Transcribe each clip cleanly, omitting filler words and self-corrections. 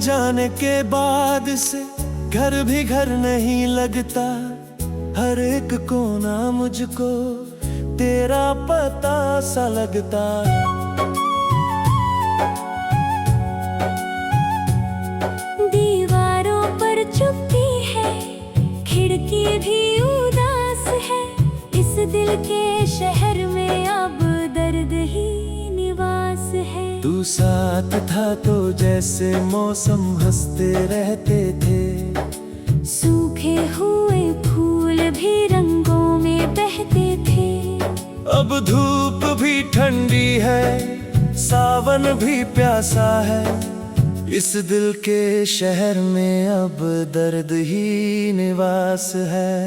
जाने के बाद से घर भी घर नहीं लगता। हर एक कोना मुझको तेरा पता सा लगता। दीवारों पर चुप्पी है, खिड़की भी उदास है। इस दिल के शहर में अब दर्द ही निवास है। तू साथ था तो जैसे मौसम हंसते रहते थे। सूखे हुए फूल भी रंगों में बहते थे। अब धूप भी ठंडी है, सावन भी प्यासा है। इस दिल के शहर में अब दर्द ही निवास है।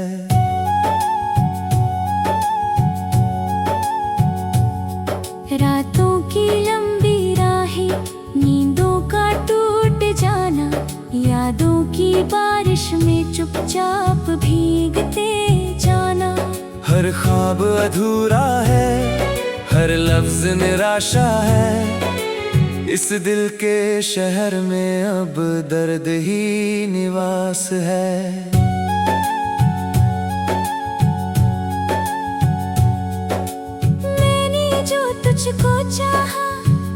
रातों की लंबी राहें, नींदों का टूट जाना, यादों की बारिश में चुपचाप भीगते जाना। हर ख्वाब अधूरा है, हर लफ्ज निराशा है। इस दिल के शहर में अब दर्द ही निवास है। मैंने जो तुझको चाहा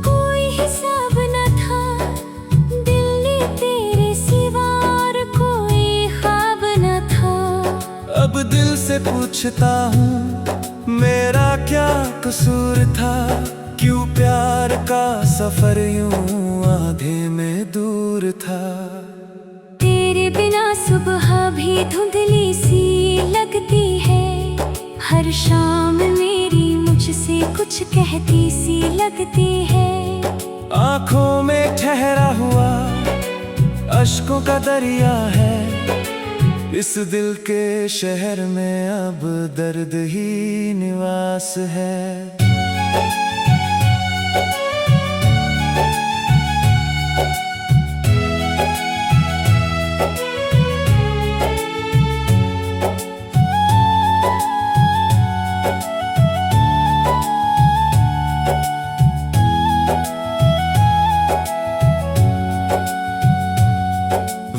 कोई हिसाब न था। दिल ने तेरे सिवा और कोई ख्वाब न था। अब दिल से पूछता हूँ मेरा क्या कसूर था। क्यों प्यार का सफर यूं आधे में दूर था। तेरे बिना सुबह भी धुंधली सी लगती है। हर शाम मेरी मुझसे कुछ कहती सी लगती है। आँखों में ठहरा हुआ अश्कों का दरिया है। इस दिल के शहर में अब दर्द ही निवास है।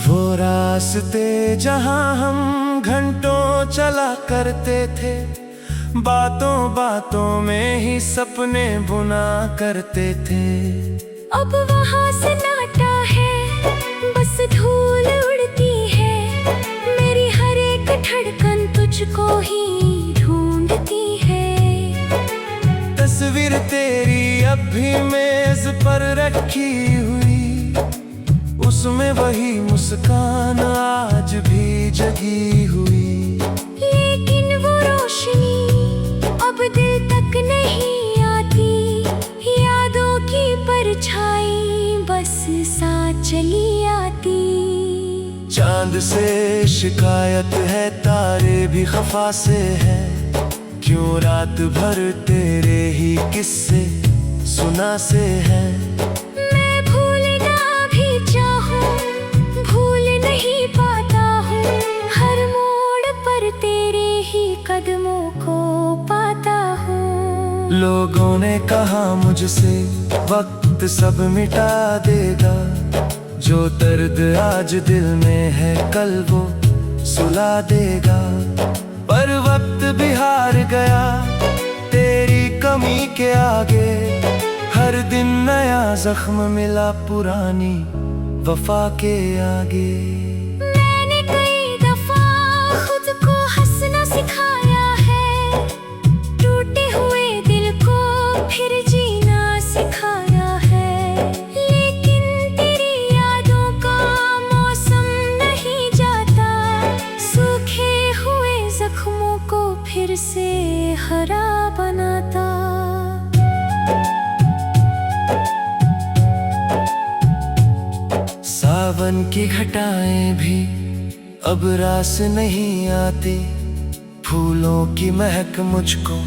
वो रास्ते जहाँ हम घंटों चला करते थे। बातों बातों में ही सपने बुना करते थे। अब वहाँ सन्नाटा है, बस धूल उड़ती है। मेरी हर एक धड़कन तुझको ही ढूंढती है। तस्वीर तेरी अब भी मेज पर रखी हुई, उसमें वही मुस्कान आज भी जगी हुई। लेकिन वो रोशनी अब दिल तक नहीं आती। यादों की परछाई बस साथ चली आती। चांद से शिकायत है, तारे भी खफा से है। क्यों रात भर तेरे ही किस्से सुना से है। मैं भूलना भी चाहूं, भूल नहीं पाता हूँ। हर मोड़ पर तेरे ही कदमों को पाता हूँ। लोगों ने कहा मुझसे वक्त सब मिटा देगा। जो दर्द आज दिल में है कल वो सुला देगा। पर वक्त भी हार गया तेरी कमी के आगे। हर दिन नया जख्म मिला पुरानी वफा के आगे। मैंने कई दफा खुद को हंसना सिखाया है। टूटे हुए दिल को फिर जीना सिखाया है। लेकिन तेरी यादों का मौसम नहीं जाता। सूखे हुए जख्मों को फिर से हरा बनाता। सावन की घटाएं भी अब रास नहीं आती। फूलों की महक मुझको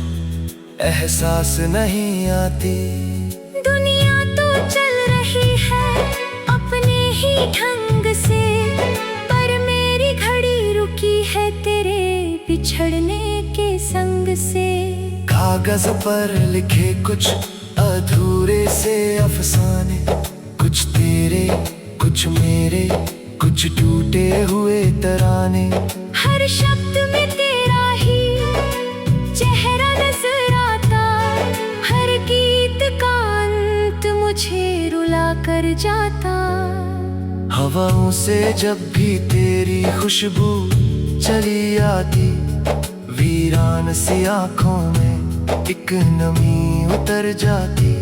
एहसास नहीं आती। दुनिया तो चल रही है अपने ही ढंग से। पर मेरी घड़ी रुकी है तेरे बिछड़ने के संग से। कागज पर लिखे कुछ अधूरे से अफसाने। कुछ तेरे कुछ मेरे, कुछ टूटे हुए तराने। हर शब्द में तेरा ही चेहरा नजर आता, हर गीत का अंत मुझे रुला कर जाता। हवाओं से जब भी तेरी खुशबू चली आती, वीरान सी आंखों में एक नमी उतर जाती।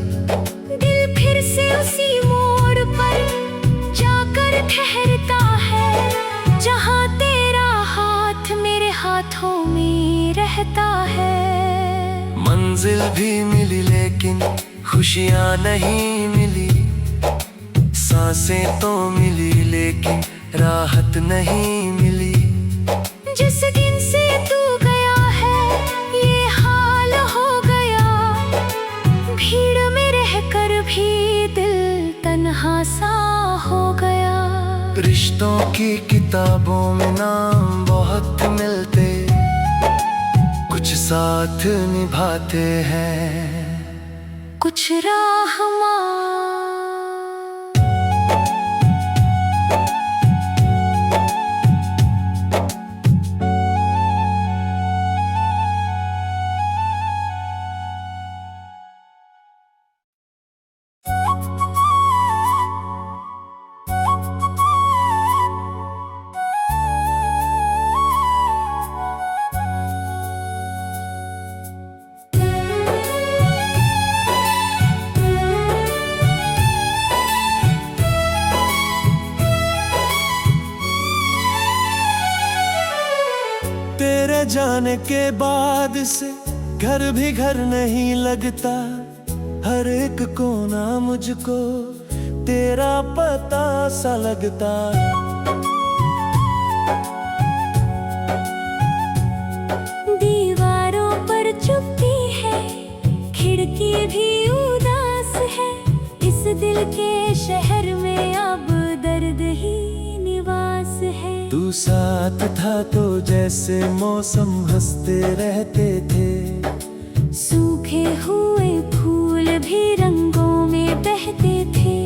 दिल फिर से उसी मोड़ पर जाकर ठहरता है, जहाँ तेरा हाथ मेरे हाथों में रहता है। मंजिल भी मिली लेकिन खुशियाँ नहीं मिली, सांसें तो मिली लेकिन राहत नहीं मिली। जिस दिन से तू गया है ये हाल हो गया, भीड़ में रहकर भी दिल तन्हा सा हो गया। रिश्तों की किताबों में नाम बहुत मिलते, कुछ साथ निभाते हैं, कुछ राहमा। तेरे जाने के बाद से घर भी घर नहीं लगता, हर एक कोना मुझको तेरा पता सा लगता। दीवारों पर चुप्पी है, खिड़की भी उदास है, इस दिल के शहर में अब दर्द ही निवास है। तू साथ था तो जैसे मौसम हंसते रहते थे, सूखे हुए फूल भी रंगों में बहते थे।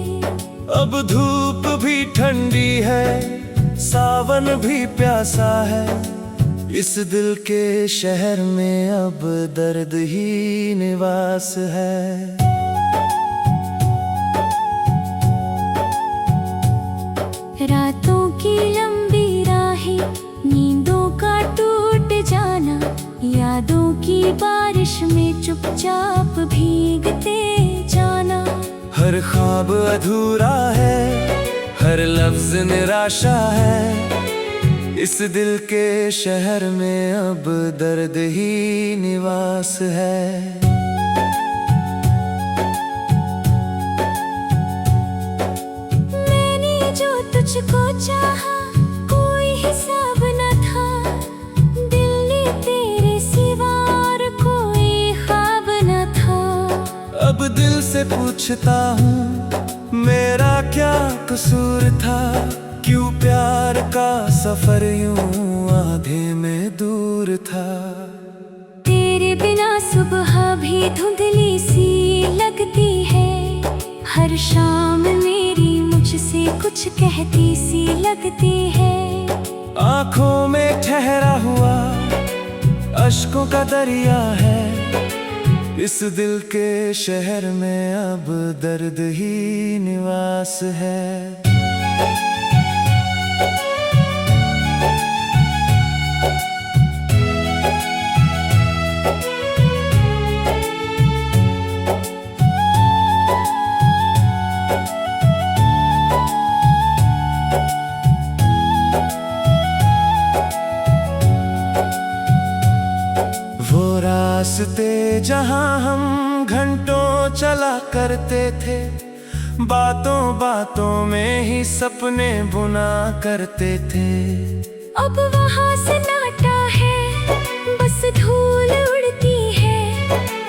अब धूप भी ठंडी है, सावन भी प्यासा है, इस दिल के शहर में अब दर्द ही निवास है। रातों की लंबी राहें, नींदों का टूट जाना, यादों की बारिश में चुपचाप भीगते जाना। हर ख्वाब अधूरा है, हर लफ्ज निराशा है, इस दिल के शहर में अब दर्द ही निवास है। तुझको चाहा कोई हिसाब न था, दिल ने तेरे सिवा और कोई ख्वाब न था। अब दिल से पूछता हूँ मेरा क्या कसूर था, क्यों प्यार का सफर यूं आधे में दूर था। तेरे बिना सुबह भी धुंधली सी लगती है, हर शाम मेरी मुझसे कुछ कहती सी लगती है। आँखों में ठहरा हुआ अश्कों का दरिया है, इस दिल के शहर में अब दर्द ही निवास है। रास्ते जहाँ हम घंटों चला करते थे, बातों बातों में ही सपने बुना करते थे। अब वहाँ सन्नाटा है, बस धूल उड़ती है,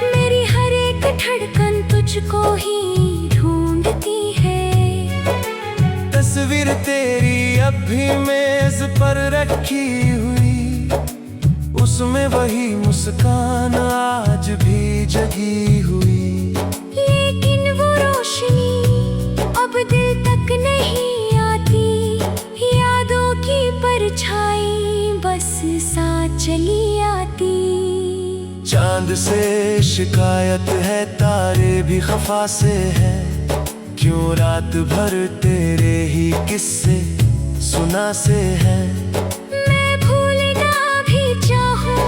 मेरी हर एक धड़कन तुझको ही ढूंढती है। तस्वीर तेरी अब भी मेज पर रखी हुई, उसमें वही मुस्कान आज भी जगी हुई। लेकिन वो रोशनी अब दिल तक नहीं चली आती। चांद से शिकायत है, तारे भी खफा से है, क्यों रात भर तेरे ही किस्से सुना से है। मैं भूलना भी चाहूं,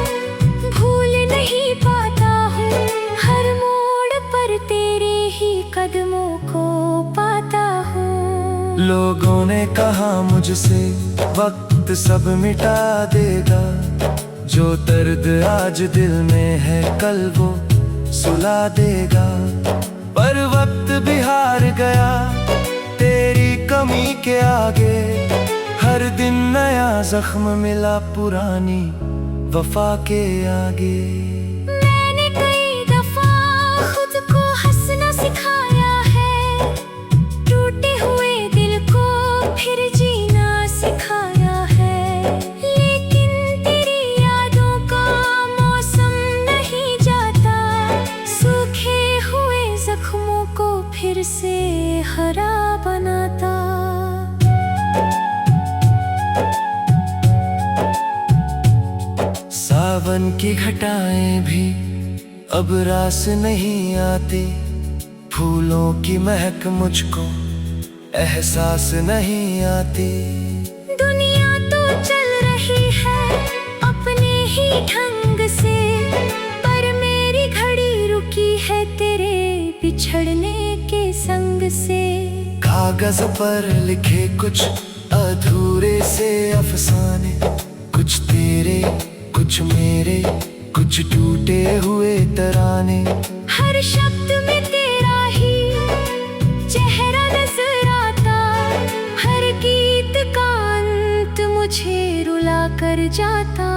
भूल नहीं पाता हूँ, हर मोड़ पर तेरे ही कदमों को पाता हूँ। लोगों ने कहा मुझसे वक्त सब मिटा देगा, जो दर्द आज दिल में है कल वो सुला देगा। पर वक्त भी हार गया तेरी कमी के आगे, हर दिन नया जख्म मिला पुरानी वफा के आगे। मैंने कई दफा खुद को हंसना सिखाया है, टूटे हुए दिल को फिर जीना सिखाया है। लेकिन तेरी यादों का मौसम नहीं जाता, सूखे हुए जख्मों को फिर से हरा बनाता। सावन की घटाएं भी अब रास नहीं आती, फूलों की महक मुझको एहसास नहीं आती। दुनिया तो चल रही है अपने ही ढंग से, पर मेरी घड़ी रुकी है तेरे बिछड़ने के संग से। कागज पर लिखे कुछ अधूरे से अफसाने, कुछ तेरे कुछ मेरे, कुछ टूटे हुए तराने। हर शब्द में तेरा ही चेहरा नजर आता, हर गीत का अंत मुझे रुला कर जाता।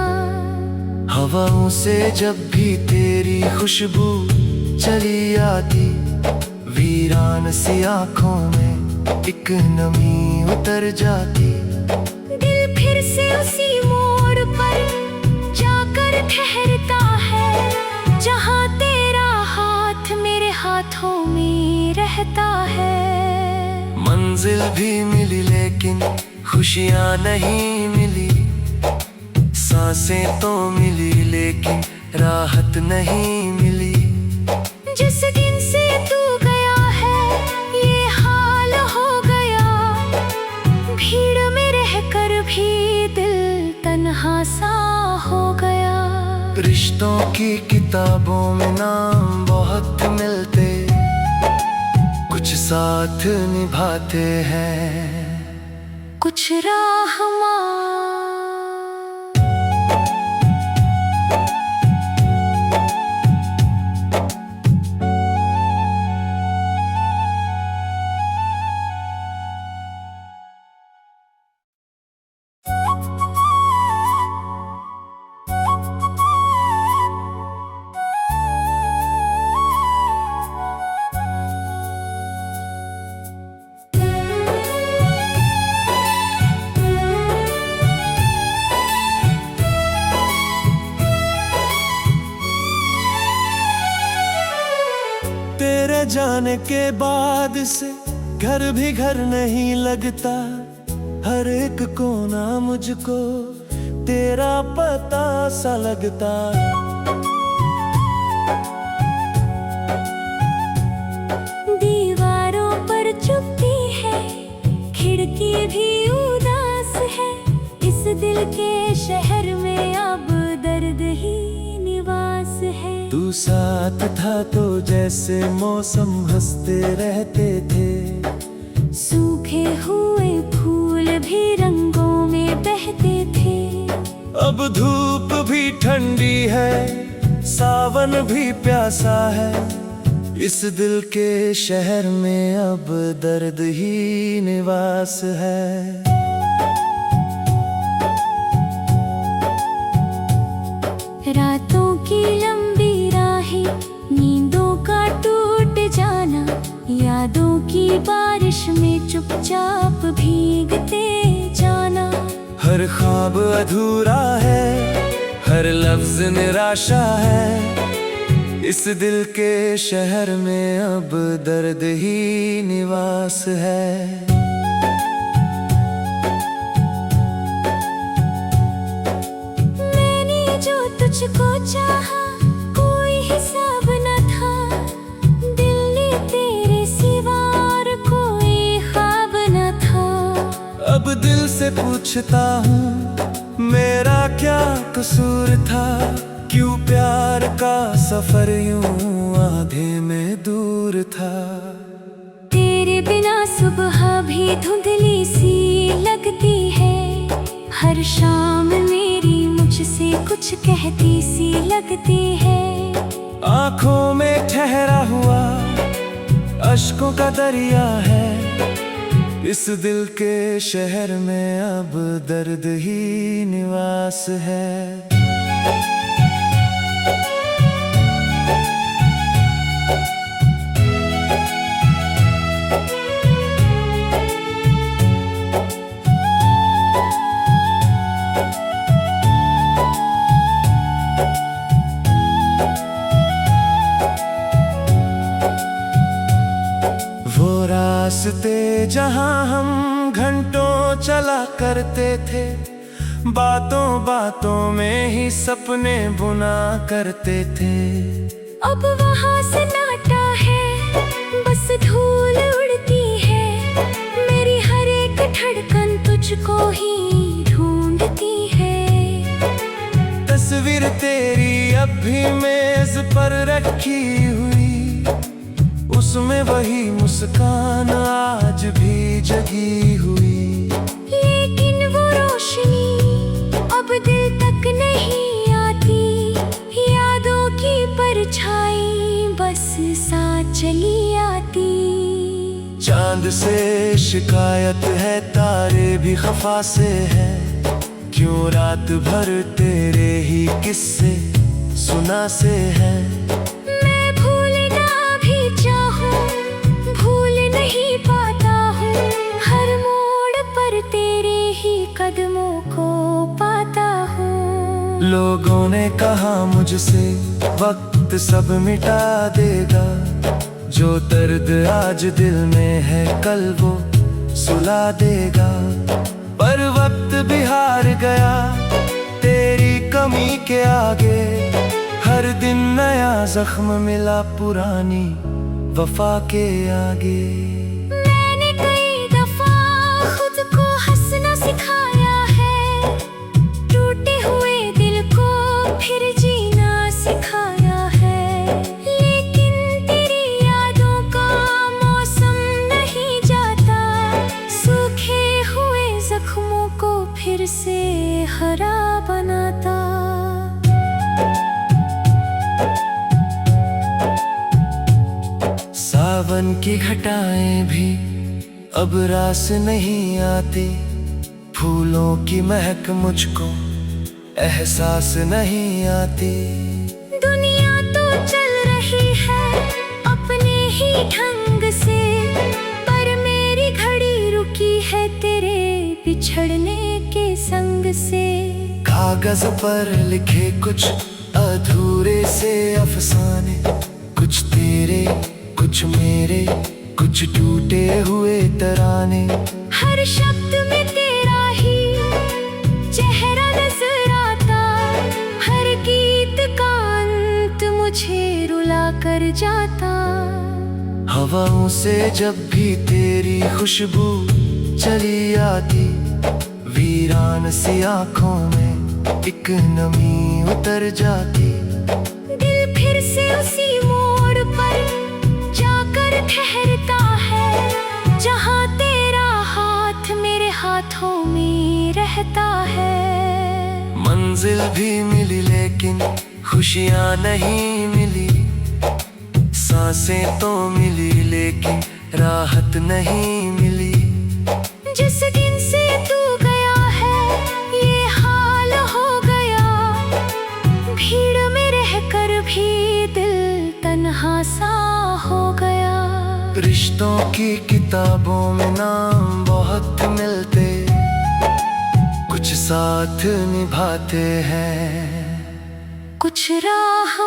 हवाओं से जब भी तेरी खुशबू चली आती, वीरान सी आंखों में एक नमी उतर जाती। दिल फिर से उसी मोड़ पर जाकर ठहरता है, जहाँ तेरा हाथ मेरे हाथों में रहता है। मंजिल भी मिली लेकिन खुशियाँ नहीं मिली, सांसें तो मिली लेकिन राहत नहीं मिली। जिस दिन से तू गया है ये हाल हो गया, भीड़ में रहकर भी दिल तन्हा सा हो गया। रिश्तों की किताबों में नाम बहुत मिलते, कुछ साथ निभाते हैं, कुछ राहमा। तेरे जाने के बाद से घर भी घर नहीं लगता, हर एक कोना मुझको तेरा पता सा लगता। दीवारों पर चुपती है, खिड़की भी उदास है, इस दिल के शहर में अब दर्द ही निवास है। तू साथ था तो जैसे मौसम हंसते रहते थे, सूखे हुए फूल भी रंगों में बहते थे। अब धूप भी ठंडी है, सावन भी प्यासा है, इस दिल के शहर में अब दर्द ही निवास है। रातों की लंबी राहें, नींदों का टूट जाना, यादों की बारिश में चुपचाप भीगते जाना। हर ख्वाब अधूरा है, हर लफ्ज निराशा है, इस दिल के शहर में अब दर्द ही निवास है। मैंने तुझको चाहा, कोई हिसाब न था। दिल ने तेरे सिवा और कोई ख्वाब न था। अब दिल से पूछता हूँ, मेरा क्या कसूर था? क्यों प्यार का सफर यूं आधे में दूर था? तेरे बिना सुबह भी धुंधली सी लगती है। हर शाम मेरी मुझसे कुछ कहती सी लगती है। आंखों में ठहरा हुआ अश्कों का दरिया है। इस दिल के शहर में अब दर्द ही निवास है। वो रास्ते जहां हम घंटों चला करते थे, बातों बातों में ही सपने बुना करते थे। अब वहाँ सन्नाटा है, बस धूल उड़ती है। मेरी हर एक धड़कन तुझको ही ढूंढती है। तस्वीर तेरी अब भी मेज पर रखी हुई, उसमें वही मुस्कान आज भी जगी हुई। लेकिन वो रोशनी अब दिल तक नहीं आती। यादों की परछाई बस साथ चली आती। चांद से शिकायत है, तारे भी खफा से है। क्यों रात भर तेरे ही किस्से सुना से है। मैं भूलना भी चाहूं, भूल नहीं पाता हूँ। हर मोड़ पर तेरे ही कदमों को पाता हूँ। लोगों ने कहा मुझसे, वक्त सब मिटा देगा। जो दर्द आज दिल में है, कल वो सुला देगा। पर वक्त भी हार गया तेरी कमी के आगे। हर दिन नया जख्म मिला पुरानी वफा के आगे। मैंने कई दफा खुद को हंसना सिखाया है। टूटे हुए दिल को फिर जीना सिखाया है। लेकिन तेरी यादों का मौसम नहीं जाता। सूखे हुए जख्मों को फिर से हरा बनाता। सावन की घटाएं भी अब रास नहीं आती। फूलों की महक मुझको एहसास नहीं आती। दुनिया तो चल रही है अपने ही ढंग से, पर मेरी घड़ी रुकी है तेरे बिछड़ने के संग से। कागज पर लिखे कुछ अधूरे से अफसाने, कुछ तेरे कुछ मेरे, कुछ टूटे हुए तराने। हर शब्द में तेरा ही चेहरा नजर आता। हर गीत का अंत मुझे रुला कर जाता। हवाओं से जब भी तेरी खुशबू चली आती, वीरान सी आंखों में एक नमी उतर जाती। दिल फिर से उसी मोड़ पर जाकर ठहरता है, जहाँ तेरा हाथ मेरे हाथों में रहता है। मंजिल भी मिली लेकिन खुशियाँ नहीं मिली। सांसें तो मिली लेकिन राहत नहीं मिली। जिस दिन से तू गया है ये हाल हो गया। भीड़ में रहकर भी दिल तन्हा सा हो गया। रिश्तों की किताबों में नाम बहुत मिलते, कुछ साथ निभाते हैं, कुछ राह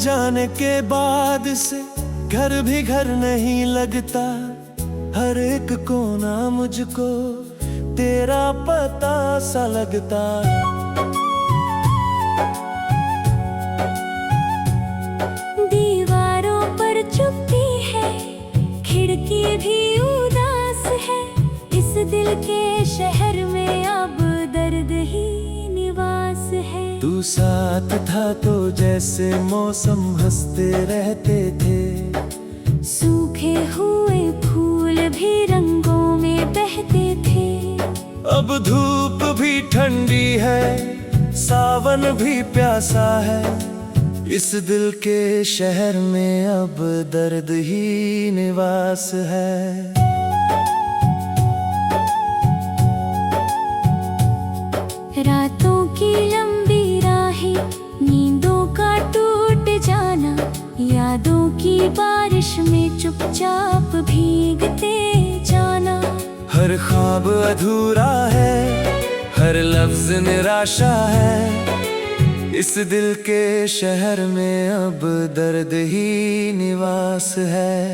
जाने के बाद से घर भी घर नहीं लगता। हर एक कोना मुझको तेरा पता सा लगता। दीवारों पर चुपती है, खिड़की भी उदास है। इस दिल के शहर में अब दर्द ही निवास है। तू साथ था तो जैसे मौसम हंसते रहते थे। सूखे हुए फूल भी रंगों में बहते थे। अब धूप भी ठंडी है, सावन भी प्यासा है। इस दिल के शहर में अब दर्द ही निवास है। रातों की लंबी राहें, नींदों का टूट जाना, यादों की बारिश में चुपचाप भीगते जाना। हर ख्वाब अधूरा है, हर लफ्ज निराशा है। इस दिल के शहर में अब दर्द ही निवास है।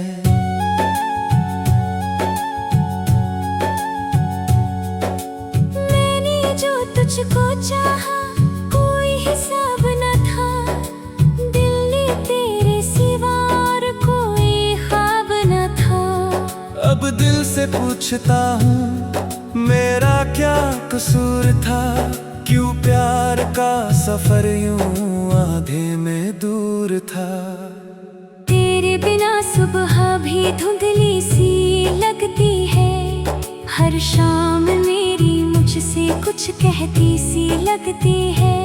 मैंने जो तुझको चाहा कोई हिसाब न था। दिल ने तेरे सिवा और कोई ख्वाब न था। अब दिल से पूछता हूँ मेरा क्या कसूर था। क्यों प्यार का सफर यूं आधे में दूर था। तेरे बिना सुबह भी धुंधली सी लगती है। हर शाम मेरी मुझसे कुछ कहती सी लगती है।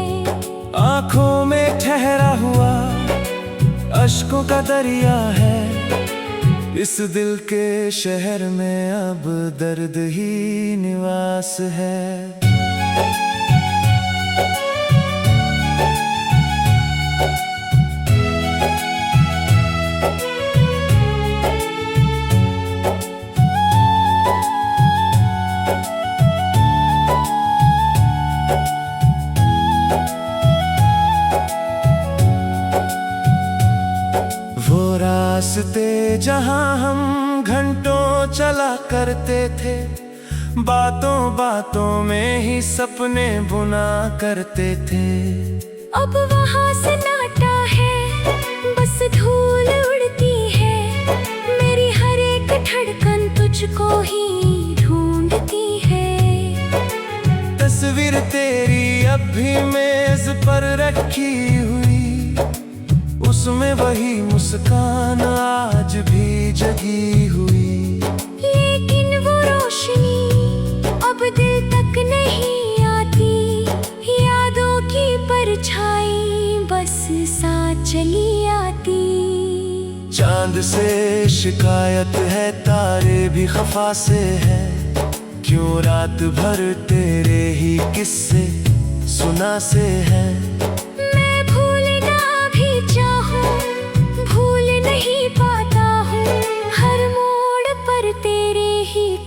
आँखों में ठहरा हुआ अश्कों का दरिया है। इस दिल के शहर में अब दर्द ही निवास है। वो रास्ते जहाँ हम घंटों चला करते थे। बातों बातों में ही सपने बुना करते थे। अब वहाँ सन्नाटा है, बस धूल उड़ती है। मेरी हर एक धड़कन तुझको ही ढूंढती है। तस्वीर तेरी अब भी मेज पर रखी हुई। उसमें वही मुस्कान आज भी जगी हुई। लेकिन वो रोशनी अब दिल तक नहीं आती। यादों की परछाई बस साथ चली आती। चांद से शिकायत है, तारे भी खफा से है। क्यों रात भर तेरे ही किस्से सुना से है।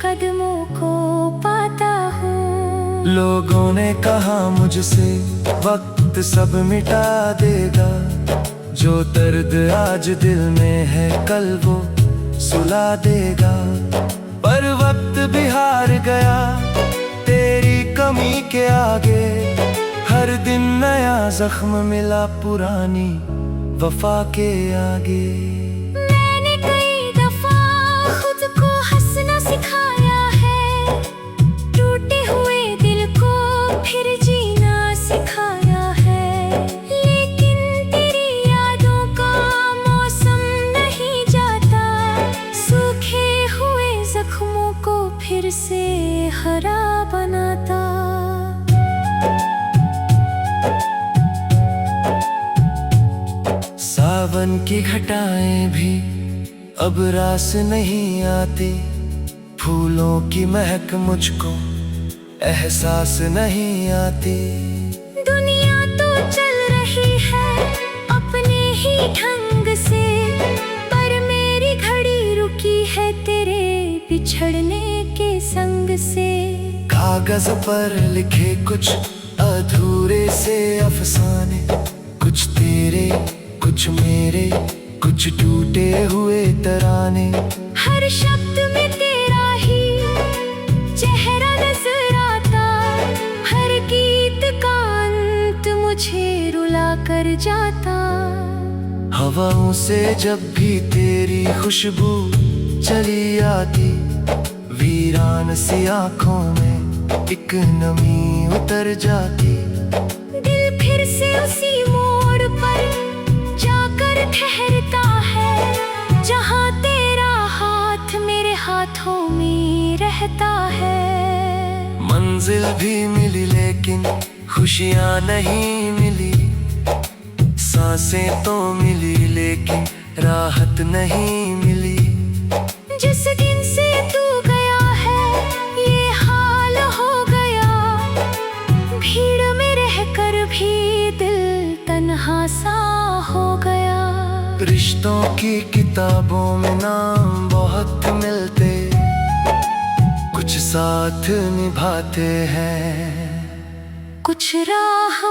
कदमों को पाता हूँ। लोगों ने कहा मुझसे वक्त सब मिटा देगा। जो दर्द आज दिल में है कल वो सुला देगा। पर वक्त भी हार गया तेरी कमी के आगे। हर दिन नया जख्म मिला पुरानी वफा के आगे। मैंने कई दफा खुद को हंसना सिखाया है। टूटे हुए दिल को फिर जीना सिखाया है। लेकिन तेरी यादों का मौसम नहीं जाता। सूखे हुए जख्मों को फिर से हरा बनाता। सावन की घटाएं भी अब रास नहीं आती। फूलों की महक मुझको एहसास नहीं आती। दुनिया तो चल रही है अपने ही ढंग से। पर मेरी घड़ी रुकी है तेरे बिछड़ने के संग से। कागज पर लिखे कुछ अधूरे से अफसाने। कुछ तेरे कुछ मेरे कुछ टूटे हुए तराने। हर शब्द में तेरा ही चेहरा नजर आता, हर गीत का अंत मुझे रुला कर जाता। हवाओं से जब भी तेरी खुशबू चली आती, वीरान सी आंखों में एक नमी उतर जाती। दिल फिर से उसी मोड़ पर जाकर ठहरता है, जहाँ तेरा हाथ मेरे हाथों में रहता है। मंजिल भी मिली लेकिन खुशियाँ नहीं मिली, सांसें तो मिली लेकिन राहत नहीं मिली। जिस दिन से तू गया है ये हाल हो गया, भीड़ में रहकर भी दिल तन्हा सा हो गया। रिश्तों की किताबों में नाम बहुत मिलते, कुछ साथ निभाते हैं, कुछ राह